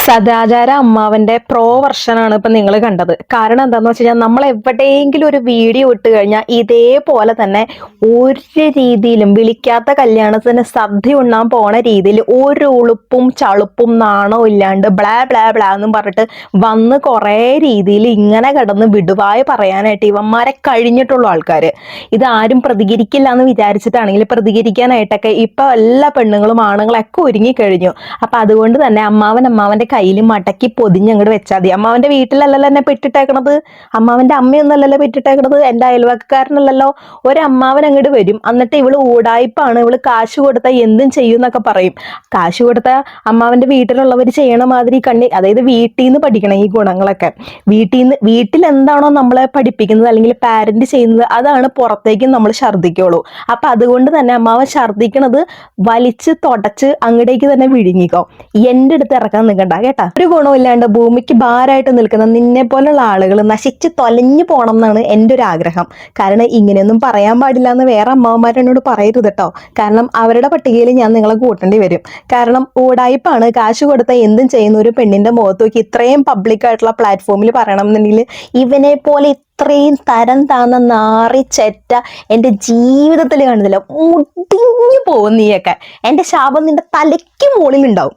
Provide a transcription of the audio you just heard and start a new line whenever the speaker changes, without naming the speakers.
സദാചാര അമ്മാവന്റെ പ്രോ വെർഷനാണ് ഇപ്പൊ നിങ്ങൾ കണ്ടത്. കാരണം എന്താന്ന് വെച്ച് കഴിഞ്ഞാൽ നമ്മൾ എവിടെയെങ്കിലും ഒരു വീഡിയോ ഇട്ട് കഴിഞ്ഞാൽ ഇതേപോലെ തന്നെ ഒരു രീതിയിലും വിളിക്കാത്ത കല്യാണത്തിന് സദ്യ ഉണ്ണാൻ പോണ രീതിയിൽ ഒരു ഉളുപ്പും ചളുപ്പും നാണോ ഇല്ലാണ്ട് ബ്ലാ ബ്ലാ ബ്ലാ എന്നും പറഞ്ഞിട്ട് വന്ന് കുറേ രീതിയിൽ ഇങ്ങനെ കിടന്ന് വിടുവായ പറയാനായിട്ട് ഇവന്മാരെ കഴിഞ്ഞിട്ടുള്ള ആൾക്കാര് ഇത് ആരും പ്രതികരിക്കില്ല എന്ന് വിചാരിച്ചിട്ടാണെങ്കിൽ പ്രതികരിക്കാനായിട്ടൊക്കെ ഇപ്പൊ എല്ലാ പെണ്ണുങ്ങളും ആണുങ്ങളും ഒക്കെ ഒരുങ്ങിക്കഴിഞ്ഞു. അപ്പൊ അതുകൊണ്ട് തന്നെ അമ്മാവന്റെ കയ്യിൽ മടക്കി പൊതിഞ്ഞ് അങ്ങോട്ട് വെച്ചാൽ മതി. അമ്മാവന്റെ വീട്ടിലല്ലല്ലോ എന്നെ പെട്ടിട്ടേക്കണത്, അമ്മാവന്റെ അമ്മയൊന്നല്ലല്ലോ പെട്ടിട്ടേക്കണത്, എൻ്റെ അയൽവക്കാരനല്ലല്ലോ. ഒരമ്മാവൻ അങ്ങോട്ട് വരും, എന്നിട്ട് ഇവള് ഊടായിപ്പാണ്, ഇവള് കാശ് കൊടുത്താൽ എന്തും ചെയ്യും എന്നൊക്കെ പറയും. കാശ് കൊടുത്ത അമ്മാവന്റെ വീട്ടിലുള്ളവർ ചെയ്യണ മാതിരി അതായത് വീട്ടിൽ നിന്ന് പഠിക്കണം ഈ ഗുണങ്ങളൊക്കെ. വീട്ടിൽ എന്താണോ നമ്മളെ പഠിപ്പിക്കുന്നത് അല്ലെങ്കിൽ പാരന്റ് ചെയ്യുന്നത് അതാണ് പുറത്തേക്കും നമ്മൾ ഛർദ്ദിക്കുള്ളൂ. അപ്പൊ അതുകൊണ്ട് തന്നെ അമ്മാവൻ ഛർദ്ദിക്കണത് വലിച്ച് തുടച്ച് അങ്ങടേക്ക് തന്നെ വിഴുങ്ങിക്കോ. എൻ്റെ അടുത്ത് ഇറക്കാൻ നിൽക്കണ്ട കേട്ടാ. ഒരു ഗുണമില്ലാണ്ട് ഭൂമിക്ക് ഭാരമായിട്ട് നിൽക്കുന്ന നിന്നെ പോലുള്ള ആളുകൾ നശിച്ച് തൊലഞ്ഞു പോകണം എന്നാണ് എൻ്റെ ഒരു ആഗ്രഹം. കാരണം ഇങ്ങനെയൊന്നും പറയാൻ പാടില്ല എന്ന് വേറെ അമ്മാവന്മാരെന്നോട് പറയരുത് കേട്ടോ. കാരണം അവരുടെ പട്ടികയിൽ ഞാൻ നിങ്ങളെ കൂട്ടേണ്ടി വരും. കാരണം ഊടായിപ്പാണ്, കാശ് കൊടുത്താൽ എന്തും ചെയ്യുന്ന ഒരു പെണ്ണിന്റെ മുഖത്ത് നോക്കി ഇത്രയും പബ്ലിക് ആയിട്ടുള്ള പ്ലാറ്റ്ഫോമിൽ പറയണം എന്നുണ്ടെങ്കിൽ ഇവനെ പോലെ ഇത്രയും തരം താന്ന നാറി ചെറ്റ എൻ്റെ ജീവിതത്തിൽ കാണുന്നില്ല. മുടിഞ്ഞു പോകും നീയൊക്കെ. എൻ്റെ ശാപം നിന്റെ തലയ്ക്ക് മുകളിലുണ്ടാവും.